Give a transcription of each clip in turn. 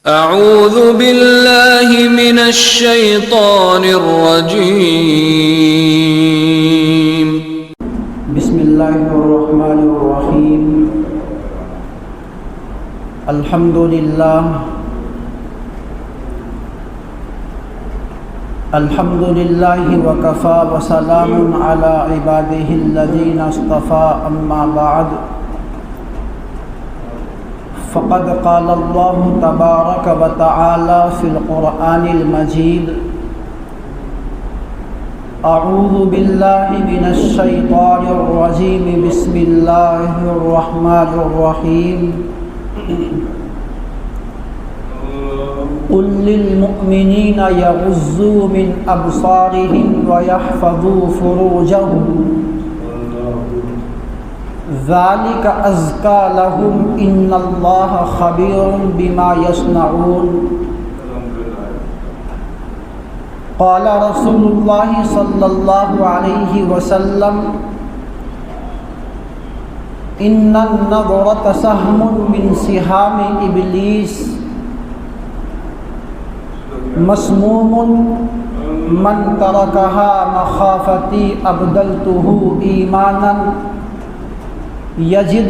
اعوذ باللہ من الشیطان الرجیم بسم اللہ الرحمن الرحیم الحمدللہ وکفا وسلام علی عبادہ الذین اصطفى اما بعد فقد قال اللہ تبارک وتعالی فی القرآن المجید اعوذ باللہ من الشیطان الرجیم بسم اللہ الرحمن الرحیم قل للمؤمنین یغضوا من ابصارهم ویحفظوا فروجهم ذلك ازکى لهم ان اللہ خبیر بما یصنعون قال رسول اللہ صلی اللہ علیہ وسلم ان النظرة سهم من سهام ابلیس مسموم من ترکها مخافتی ابدلته ایمانا یجد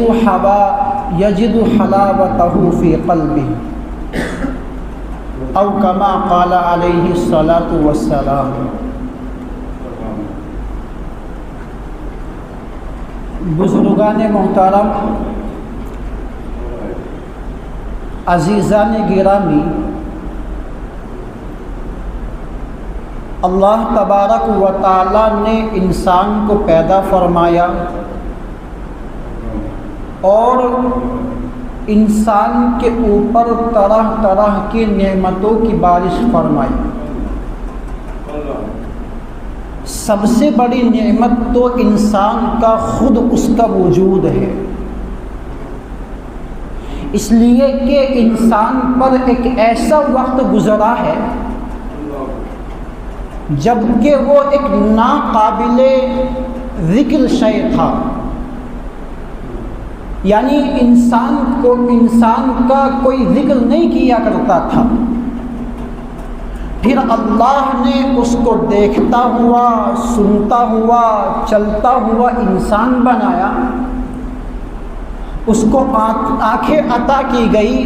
حلاوته فی قلبه او کما قال علیہ الصلاۃ والسلام۔ بزرگان محترم، عزیزان گرامی، اللہ تبارک و تعالی نے انسان کو پیدا فرمایا اور انسان کے اوپر طرح طرح کی نعمتوں کی بارش فرمائی۔ سب سے بڑی نعمت تو انسان کا خود اس کا وجود ہے، اس لیے کہ انسان پر ایک ایسا وقت گزرا ہے جب کہ وہ ایک ناقابل ذکر شے تھا، یعنی انسان کا کوئی ذکر نہیں کیا کرتا تھا۔ پھر اللہ نے اس کو دیکھتا ہوا، سنتا ہوا، چلتا ہوا انسان بنایا، اس کو آنکھیں عطا کی گئی،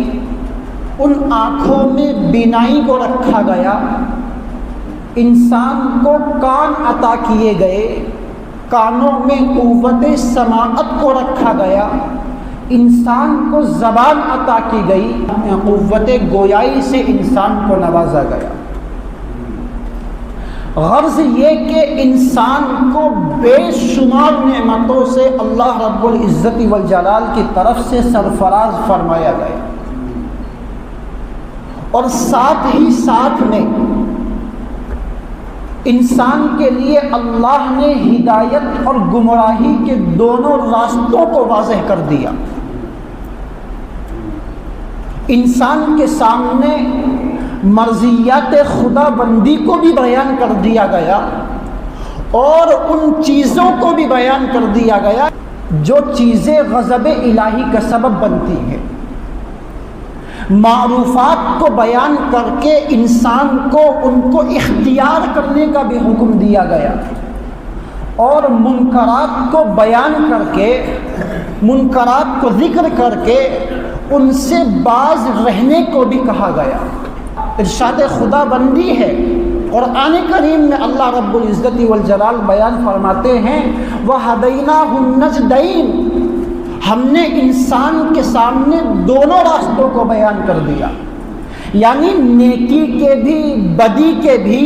ان آنکھوں میں بینائی کو رکھا گیا، انسان کو کان عطا کیے گئے، کانوں میں قوت سماعت کو رکھا گیا، انسان کو زبان عطا کی گئی، قوت گویائی سے انسان کو نوازا گیا۔ غرض یہ کہ انسان کو بے شمار نعمتوں سے اللہ رب العزت والجلال کی طرف سے سرفراز فرمایا گیا، اور ساتھ ہی ساتھ میں انسان کے لیے اللہ نے ہدایت اور گمراہی کے دونوں راستوں کو واضح کر دیا۔ انسان کے سامنے مرضیات خدا بندی کو بھی بیان کر دیا گیا اور ان چیزوں کو بھی بیان کر دیا گیا جو چیزیں غضب الہی کا سبب بنتی ہیں۔ معروفات کو بیان کر کے انسان کو ان کو اختیار کرنے کا بھی حکم دیا گیا، اور منکرات کو بیان کر کے، منکرات کو ذکر کر کے ان سے باز رہنے کو بھی کہا گیا۔ ارشاد خدا بندی ہے، قرآن کریم میں اللہ رب العزت والجلال بیان فرماتے ہیں وَهَدَيْنَاهُ النَّجْدَيْنِ، ہم نے انسان کے سامنے دونوں راستوں کو بیان کر دیا، یعنی نیکی کے بھی بدی کے بھی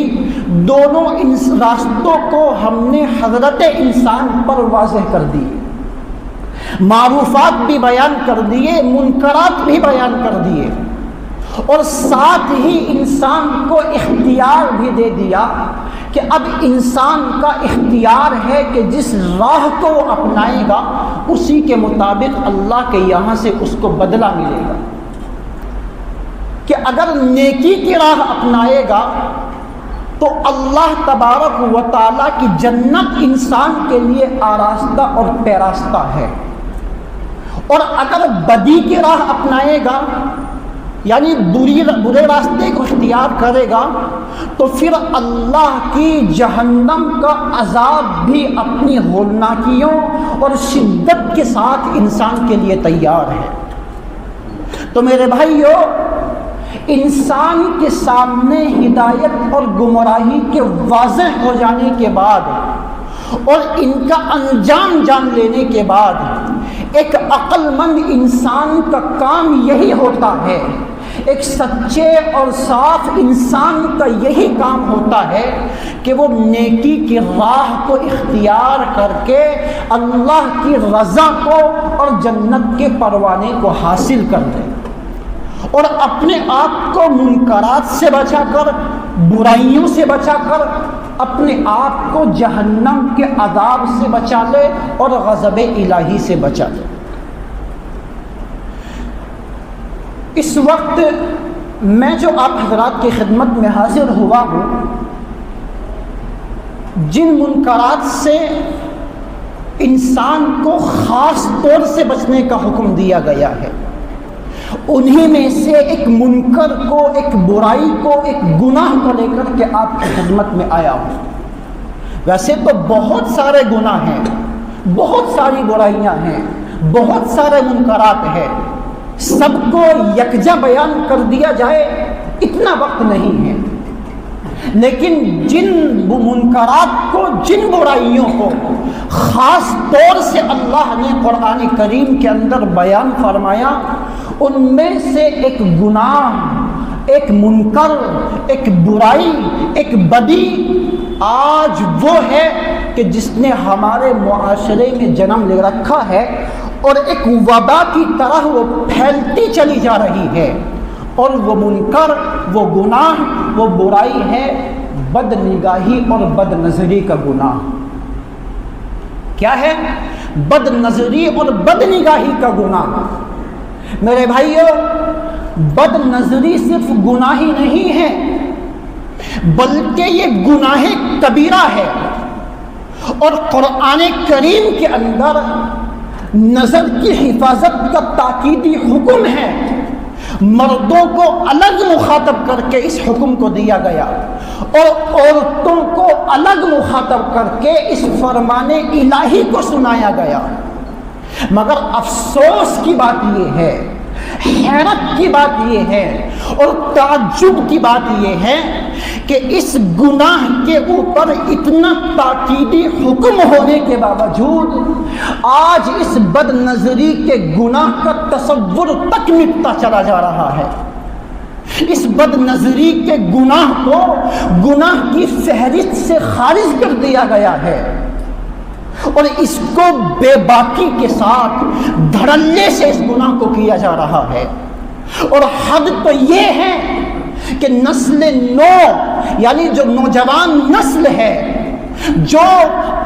دونوں راستوں کو ہم نے حضرت انسان پر واضح کر دیے، معروفات بھی بیان کر دیے، منکرات بھی بیان کر دیے، اور ساتھ ہی انسان کو اختیار بھی دے دیا کہ اب انسان کا اختیار ہے کہ جس راہ کو وہ اپنائے گا اسی کے مطابق اللہ کے یہاں سے اس کو بدلہ ملے گا، کہ اگر نیکی کی راہ اپنائے گا تو اللہ تبارک و تعالیٰ کی جنت انسان کے لیے آراستہ اور پیراستہ ہے، اور اگر بدی کی راہ اپنائے گا یعنی برے راستے کو اختیار کرے گا تو پھر اللہ کی جہنم کا عذاب بھی اپنی ہولناکیوں اور شدت کے ساتھ انسان کے لیے تیار ہے۔ تو میرے بھائیو، انسان کے سامنے ہدایت اور گمراہی کے واضح ہو جانے کے بعد اور ان کا انجام جان لینے کے بعد ایک عقل مند انسان کا کام یہی ہوتا ہے، ایک سچے اور صاف انسان کا یہی کام ہوتا ہے کہ وہ نیکی کی راہ کو اختیار کر کے اللہ کی رضا کو اور جنت کے پروانے کو حاصل کر دے، اور اپنے آپ کو منکرات سے بچا کر، برائیوں سے بچا کر اپنے آپ کو جہنم کے عذاب سے بچا لے اور غضب الہی سے بچا لے۔ اس وقت میں جو آپ حضرات کی خدمت میں حاضر ہوا ہوں، جن منکرات سے انسان کو خاص طور سے بچنے کا حکم دیا گیا ہے، انہی میں سے ایک منکر کو، ایک برائی کو، ایک گناہ کو لے کر کے آپ کی خدمت میں آیا ہوں۔ ویسے تو بہت سارے گناہ ہیں، بہت ساری برائیاں ہیں، بہت سارے منکرات ہیں، سب کو یکجا بیان کر دیا جائے اتنا وقت نہیں ہے، لیکن جن منکرات کو، جن برائیوں کو خاص طور سے اللہ نے قرآن کریم کے اندر بیان فرمایا، ان میں سے ایک گناہ، ایک منکر، ایک برائی، ایک بدی آج وہ ہے کہ جس نے ہمارے معاشرے میں جنم لے رکھا ہے اور ایک وبا کی طرح وہ پھیلتی چلی جا رہی ہے، اور وہ منکر، وہ گناہ، وہ برائی ہے بد نگاہی اور بد نظری کا گناہ۔ کیا ہے؟ بد نظری اور بد نگاہی کا گناہ۔ میرے بھائیو، بد نظری صرف گناہ ہی نہیں ہے، بلکہ یہ گناہ کبیرہ ہے، اور قرآن کریم کے اندر نظر کی حفاظت کا تاکیدی حکم ہے، مردوں کو الگ مخاطب کر کے اس حکم کو دیا گیا اور عورتوں کو الگ مخاطب کر کے اس فرمان الہی کو سنایا گیا۔ مگر افسوس کی بات یہ ہے، حیرت کی بات یہ ہے اور تعجب کی بات یہ ہے کہ اس گناہ کے اوپر اتنا تاکیدی حکم ہونے کے باوجود آج اس بد نظری کے گناہ کا تصور تک مٹتا چلا جا رہا ہے۔ اس بد نظری کے گناہ کو گناہ کی فہرست سے خارج کر دیا گیا ہے، اور اس کو بے باکی کے ساتھ دھڑلے سے اس گناہ کو کیا جا رہا ہے۔ اور حد تو یہ ہے کہ نسل نو، یعنی جو نوجوان نسل ہے، جو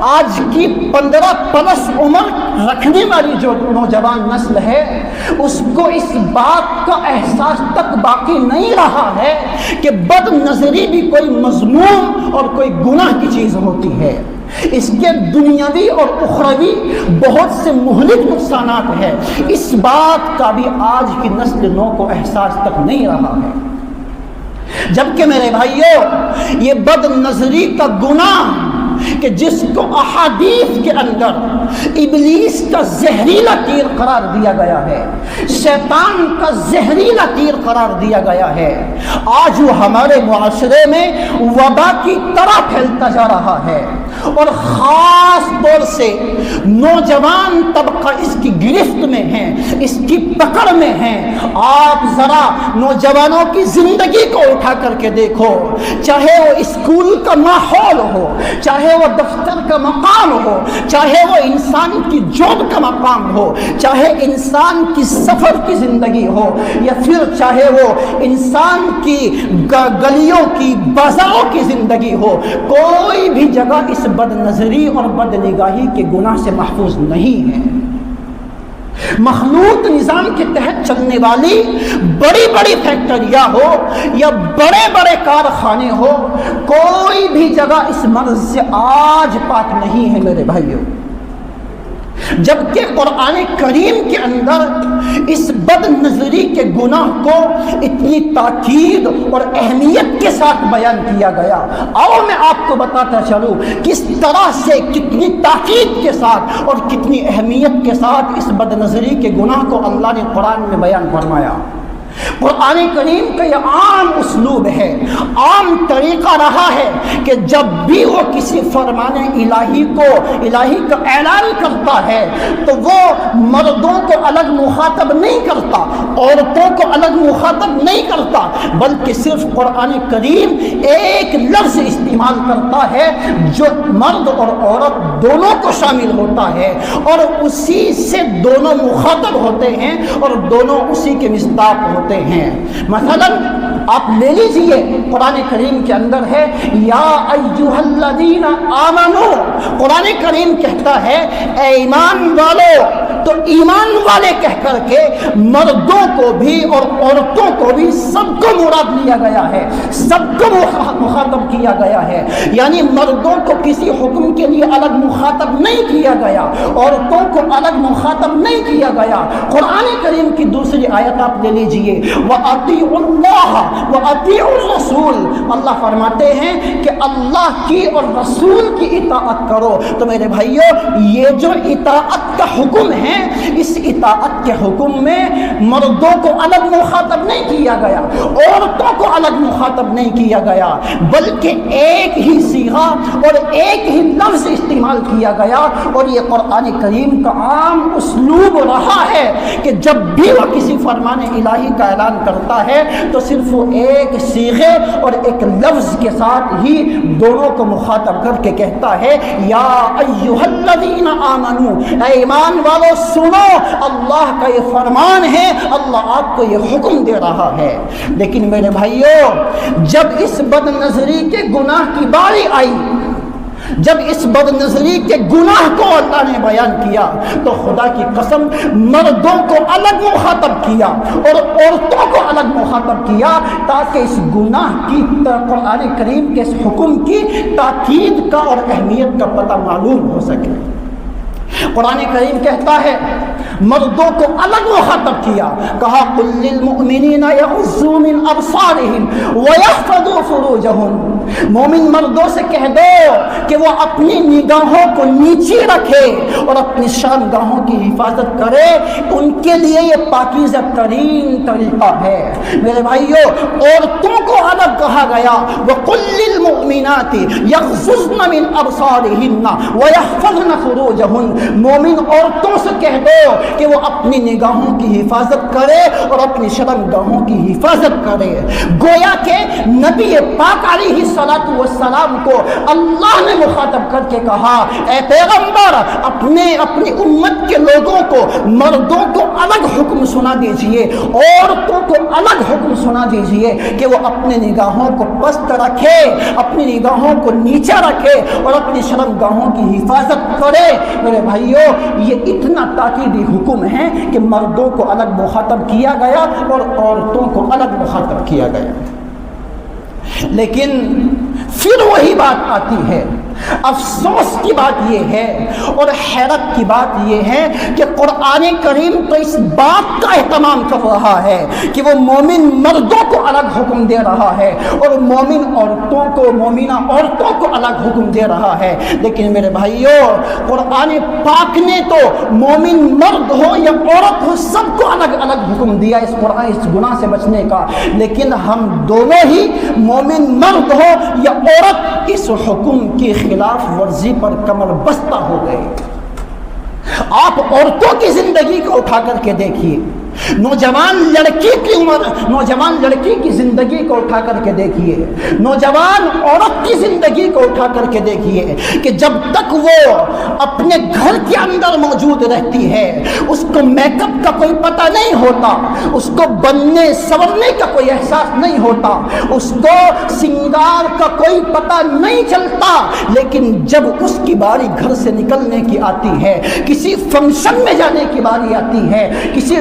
آج کی 15+ عمر رکھنے والی جو نوجوان نسل ہے، اس کو اس بات کا احساس تک باقی نہیں رہا ہے کہ بد نظری بھی کوئی مذموم اور کوئی گناہ کی چیز ہوتی ہے۔ اس کے دنیاوی اور اخروی بہت سے مہلک نقصانات ہیں، اس بات کا بھی آج کی نسل نو کو احساس تک نہیں رہا ہے۔ جبکہ میرے بھائیوں، یہ بد نظری کا گناہ کہ جس کو احادیث کے اندر ابلیس کا زہریلا تیر قرار دیا گیا ہے، شیطان کا زہریلا تیر قرار دیا گیا ہے، آج وہ ہمارے معاشرے میں وبا کی طرح پھیلتا جا رہا ہے، اور خاص طور سے نوجوان طبقہ اس کی گرفت میں ہے، اس کی پکڑ میں ہے۔ آپ ذرا نوجوانوں کی زندگی کو اٹھا کر کے دیکھو، چاہے وہ اسکول کا ماحول ہو، چاہے وہ دفتر کا مقام ہو، چاہے وہ انسان کی جاب کا مقام ہو، چاہے انسان کی سفر کی زندگی ہو، یا پھر چاہے وہ انسان کی گلیوں کی بازاروں کی زندگی ہو، کوئی بھی جگہ اس بد نظری اور بد نگاہی کے گناہ سے محفوظ نہیں ہے۔ مخلوط نظام کے تحت چلنے والی بڑی بڑی فیکٹریاں ہو یا بڑے بڑے کارخانے ہو، کوئی بھی جگہ اس مرض سے آج پاک نہیں ہے میرے بھائیوں۔ جبکہ قرآن کریم کے اندر اس بد نظری کے گناہ کو اتنی تاکید اور اہمیت کے ساتھ بیان کیا گیا۔ آؤ میں آپ کو بتاتا چلوں کس طرح سے کتنی تاکید کے ساتھ اور کتنی اہمیت کے ساتھ اس بد نظری کے گناہ کو اللہ نے قرآن میں بیان فرمایا۔ قرآن کریم کا یہ عام اسلوب ہے، عام طریقہ رہا ہے کہ جب بھی وہ کسی فرمان الہی کا اعلان کرتا ہے تو وہ مردوں کو الگ مخاطب نہیں کرتا، عورتوں کو الگ مخاطب نہیں کرتا، بلکہ صرف قرآن کریم ایک لفظ استعمال کرتا ہے جو مرد اور عورت دونوں کو شامل ہوتا ہے، اور اسی سے دونوں مخاطب ہوتے ہیں اور دونوں اسی کے مصداق ہوتے ہیں۔ مثلا آپ لے لیجئے قرآن کریم کے اندر ہے یا ایھا الذین آمنو، قرآن کریم کہتا ہے اے ایمان والو، تو ایمان والے کہہ کر کے مردوں کو بھی اور عورتوں کو بھی سب کو مراد لیا گیا ہے، سب کو مخاطب کیا گیا ہے، یعنی مردوں کو کسی حکم کے لیے الگ مخاطب نہیں کیا گیا، عورتوں کو الگ مخاطب نہیں کیا گیا۔ قرآن کریم کی دوسری آیت آپ لے لیجئے وَأَطِيعُوا اللَّهَ وَأَطِيعُوا الرَّسُولَ، اللہ فرماتے ہیں کہ اللہ کی اور رسول کی اطاعت کرو۔ تو میرے بھائیو، یہ جو اطاعت کا حکم ہے، اس اطاعت کے حکم میں مردوں کو الگ مخاطب نہیں کیا گیا، عورتوں کو الگ مخاطب نہیں کیا گیا، بلکہ ایک ہی صیغہ اور ایک ہی لفظ استعمال کیا گیا۔ اور یہ قرآن کریم کا عام اسلوب رہا ہے کہ جب بھی وہ کسی فرمان الہی کا اعلان کرتا ہے تو صرف وہ ایک صیغے اور ایک لفظ کے ساتھ ہی دونوں کو مخاطب کر کے کہتا ہے یا ایھا الذین آمنو، اے ایمان والو سنو، اللہ کا یہ فرمان ہے، اللہ آپ کو یہ حکم دے رہا ہے۔ لیکن میرے بھائیو، جب اس بد نظری کے گناہ کی باری آئی، جب اس بد نظری کے گناہ کو اللہ نے بیان کیا تو خدا کی قسم مردوں کو الگ مخاطب کیا اور عورتوں کو الگ مخاطب کیا، تاکہ اس گناہ کی قرآن کریم کے اس حکم کی تاکید کا اور اہمیت کا پتہ معلوم ہو سکے۔ قرآن کریم کہتا ہے مردوں کو الگ مخاطب کیا، کہا قل للمؤمنین یغضوا من ابصارہم ویحفظوا فروجہم، مومن مردوں سے کہہ دو کہ وہ اپنی نگاہوں کو نیچی رکھے اور اپنی شرمگاہوں کی حفاظت کرے، ان کے لیے یہ پاکیزہ ترین طریقہ ہے۔ میرے بھائیو، عورتوں کو الگ کہا گیا وقل للمؤمنات یغضضن من ابصارہن ویحفظن فروجہن، مومن عورتوں سے کہہ دو کہ وہ اپنی نگاہوں کی حفاظت کرے اور اپنی شرمگاہوں کی حفاظت کرے۔ گویا کہ نبی پاک علیہ السلام کو اللہ نے مخاطب کر کے کہا اے پیغمبر، اپنی امت کے لوگوں کو، مردوں کو الگ حکم سنا دیجئے، عورتوں کو الگ حکم سنا دیجئے کہ وہ اپنی نگاہوں کو پست رکھے، اپنی نگاہوں کو نیچا رکھے اور اپنی شرمگاہوں کی حفاظت کرے۔ میرے بھائیو، یہ اتنا تاکیدی حکم ہے کہ مردوں کو الگ مخاطب کیا گیا اور عورتوں کو الگ مخاطب کیا گیا۔ لیکن پھر وہی بات آتی ہے، افسوس کی بات یہ ہے اور حیرت کی بات یہ ہے کہ قرآن کریم تو اس بات کا اہتمام کر رہا ہے کہ وہ مومن مردوں کو الگ حکم دے رہا ہے اور مومن عورتوں کو، مومنہ عورتوں کو الگ حکم دے رہا ہے، لیکن میرے بھائیوں، قرآن پاک نے تو مومن مرد ہو یا عورت ہو سب کو الگ الگ حکم دیا اس گناہ سے بچنے کا، لیکن ہم دونوں ہی مومن مرد ہو یا عورت اس حکم کی خلاف ورزی پر کمر بستہ ہو گئے۔ آپ عورتوں کی زندگی کو اٹھا کر کے دیکھیے، نوجوان لڑکی کی زندگی کو اٹھا کر کے دیکھیے، نوجوان عورت کی زندگی کو اٹھا کر کے دیکھیے کہ جب تک وہ اپنے گھر کے اندر موجود رہتی ہے اس کو میک اپ کا کوئی پتہ نہیں ہوتا، اس کو بننے سنورنے کا کوئی احساس نہیں ہوتا، اس کو سنگار کا کوئی پتہ نہیں چلتا، لیکن جب اس کی باری گھر سے نکلنے کی آتی ہے، کسی فنکشن میں جانے کی باری آتی ہے، کسی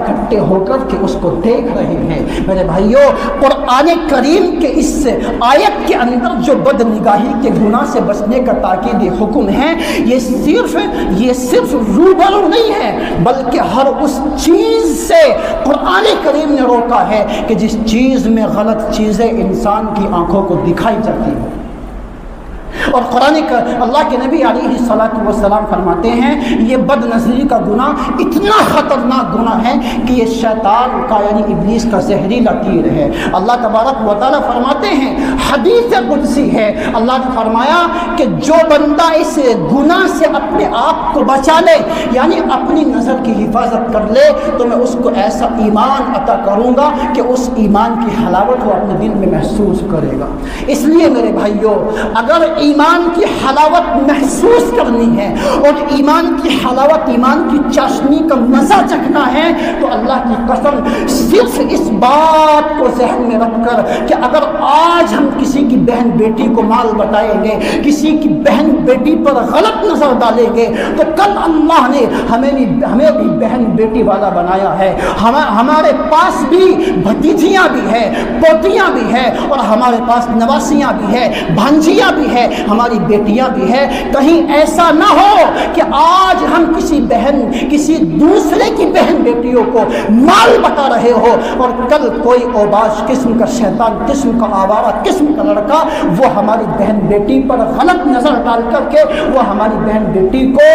اکٹھے ہو کر کے اس کو دیکھ رہے ہیں۔ میرے بھائیوں، قرآن کریم کے اس آیت کے اندر جو بد نگاہی کے گناہ سے بچنے کا تاکیدی حکم ہے، یہ صرف روبرو نہیں ہے، بلکہ ہر اس چیز سے قرآن کریم نے روکا ہے کہ جس چیز میں غلط چیزیں انسان کی آنکھوں کو دکھائی جاتی ہیں۔ اور قرآن کا اللہ کے نبی علیہ الصلوۃ والسلام فرماتے ہیں یہ بد نظری کا گناہ اتنا خطرناک گناہ ہے کہ یہ شیطان کا یعنی ابلیس کا زہریلا تیر ہے۔ اللہ تبارک و تعالیٰ فرماتے ہیں، حدیث قدسی ہے، اللہ نے فرمایا کہ جو بندہ اس گناہ سے اپنے آپ کو بچا لے، یعنی اپنی نظر کی حفاظت کر لے، تو میں اس کو ایسا ایمان عطا کروں گا کہ اس ایمان کی حلاوت وہ اپنے دل میں محسوس کرے گا۔ اس لیے میرے بھائیوں، اگر ایمان کی حلاوت محسوس کرنی ہے اور ایمان کی حلاوت، ایمان کی چاشنی کا مزہ چکھنا ہے، تو اللہ کی قسم صرف اس بات کو ذہن میں رکھ کر کہ اگر آج ہم کسی کی بہن بیٹی کو مال بتائیں گے، کسی کی بہن بیٹی پر غلط نظر ڈالیں گے، تو کل اللہ نے ہمیں بھی بہن بیٹی والا بنایا ہے۔ ہمارے پاس بھی بھتیجیاں بھی ہیں، پوتیاں بھی ہیں، اور ہمارے پاس نواسیاں بھی ہیں، بھانجیاں بھی ہیں، ہماری بیٹیاں بھی ہیں۔ کہیں ایسا نہ ہو کہ آج ہم کسی دوسرے کی بہن بیٹیوں کو مال بتا رہے ہو، اور کل کوئی اوباش قسم کا، شیطان قسم کا، آوارہ قسم کا لڑکا وہ ہماری بہن بیٹی پر غلط نظر ڈال کر کے وہ ہماری بہن بیٹی کو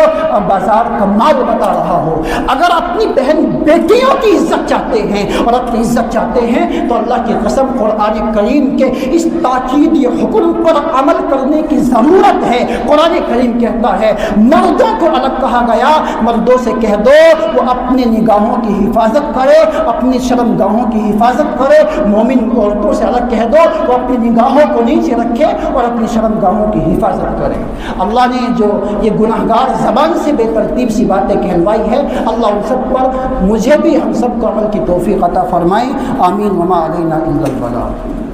بازار کا مال بتا رہا ہو۔ اگر اپنی بہن بیٹیوں کی عزت چاہتے ہیں اور اپنی عزت چاہتے ہیں تو اللہ کی قسم قرآن کریم کے اس تاکیدی حکم پر عمل کرنے کی ضرورت ہے۔ قرآن کریم کہتا ہے مردوں کو الگ کہا گیا، مردوں سے کہہ دو وہ اپنے نگاہوں کی حفاظت کرے، اپنی شرم گاہوں کی حفاظت کرے۔ مومن عورتوں سے الگ کہہ دو وہ اپنی نگاہوں کو نیچے رکھے اور اپنی شرم گاہوں کی حفاظت کرے۔ اللہ نے جو یہ گناہگار زبان سے بے ترتیب سی باتیں کہلوائی ہے، اللہ ان سب پر، مجھے بھی، ہم سب کو عمل کی توفیق عطا فرمائے۔ آمین۔ وما علینا الا البلاغ۔